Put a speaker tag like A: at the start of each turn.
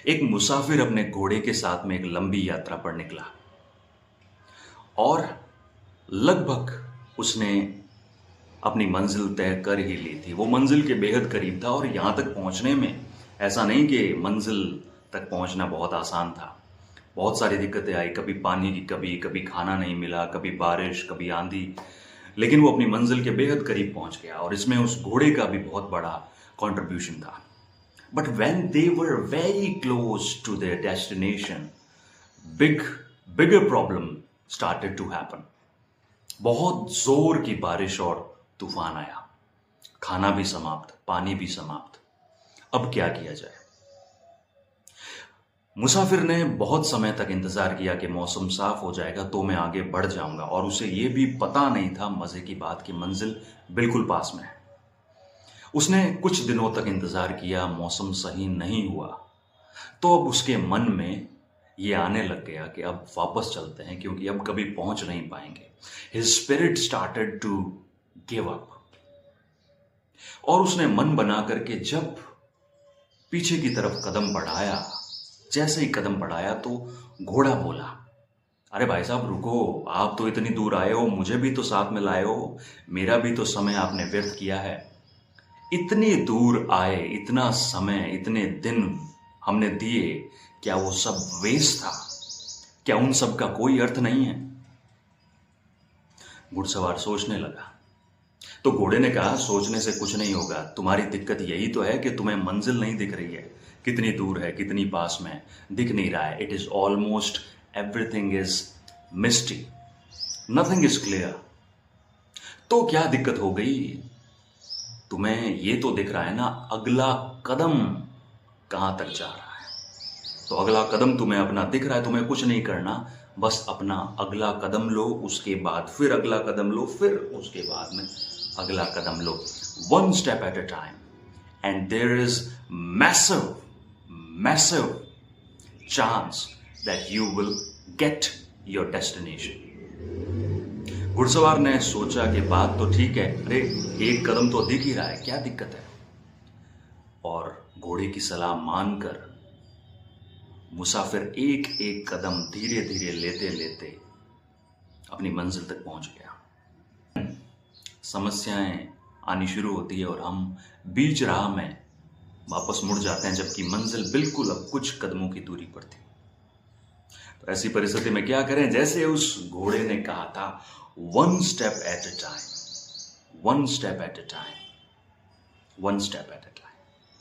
A: एक मुसाफिर अपने घोड़े के साथ में एक लंबी यात्रा पर निकला और लगभग उसने अपनी मंजिल तय कर ही ली थी। वो मंजिल के बेहद करीब था और यहां तक पहुंचने में ऐसा नहीं कि मंजिल तक पहुंचना बहुत आसान था। बहुत सारी दिक्कतें आई, कभी पानी की कभी खाना नहीं मिला, कभी बारिश, कभी आंधी। लेकिन वो अपनी मंजिल के बेहद करीब पहुंच गया और इसमें उस घोड़े का भी बहुत बड़ा कंट्रीब्यूशन था। But when they were very close to their destination, big, bigger problem started to happen. बहुत जोर की बारिश और तूफान आया। खाना भी समाप्त, पानी भी समाप्त। अब क्या किया जाए? मुसाफिर ने बहुत समय तक इंतजार किया कि मौसम साफ हो जाएगा तो मैं आगे बढ़ जाऊंगा, और उसे यह भी पता नहीं था मजे की बात कि मंजिल बिल्कुल पास में है। उसने कुछ दिनों तक इंतजार किया, मौसम सही नहीं हुआ, तो अब उसके मन में ये आने लग गया कि अब वापस चलते हैं क्योंकि अब कभी पहुंच नहीं पाएंगे। His spirit started to give up. और उसने मन बना करके जब पीछे की तरफ कदम बढ़ाया, जैसे ही कदम बढ़ाया तो घोड़ा बोला, अरे भाई साहब रुको, आप तो इतनी दूर आए हो, मुझे भी तो साथ में लाए हो, मेरा भी तो समय आपने व्यर्थ किया है। इतनी दूर आए, इतना समय, इतने दिन हमने दिए, क्या वो सब वेस्ट था? क्या उन सब का कोई अर्थ नहीं है? घुड़सवार सोचने लगा। तो घोड़े ने कहा, सोचने से कुछ नहीं होगा, तुम्हारी दिक्कत यही तो है कि तुम्हें मंजिल नहीं दिख रही है। कितनी दूर है, कितनी पास में, दिख नहीं रहा है। It is almost everything is misty, nothing is clear. तो क्या दिक्कत हो गई? तुम्हें ये तो दिख रहा है ना, अगला कदम कहां तक जा रहा है। तो अगला कदम तुम्हें अपना दिख रहा है, तुम्हें कुछ नहीं करना, बस अपना अगला कदम लो, उसके बाद फिर अगला कदम लो, फिर उसके बाद में अगला कदम लो। One step at a time, and there is massive massive chance that you will get your destination. घुड़सवार ने सोचा कि बात तो ठीक है, अरे एक कदम तो दिख ही रहा है, क्या दिक्कत है? और घोड़े की सलाह मानकर मुसाफिर एक एक कदम धीरे धीरे लेते लेते अपनी मंजिल तक पहुंच गया। समस्याएं आनी शुरू होती है और हम बीच राह में वापस मुड़ जाते हैं, जबकि मंजिल बिल्कुल अब कुछ कदमों की दूरी पर थी। तो ऐसी परिस्थिति में क्या करें? जैसे उस घोड़े ने कहा था, one step at a time, one step at a time, one step at a time.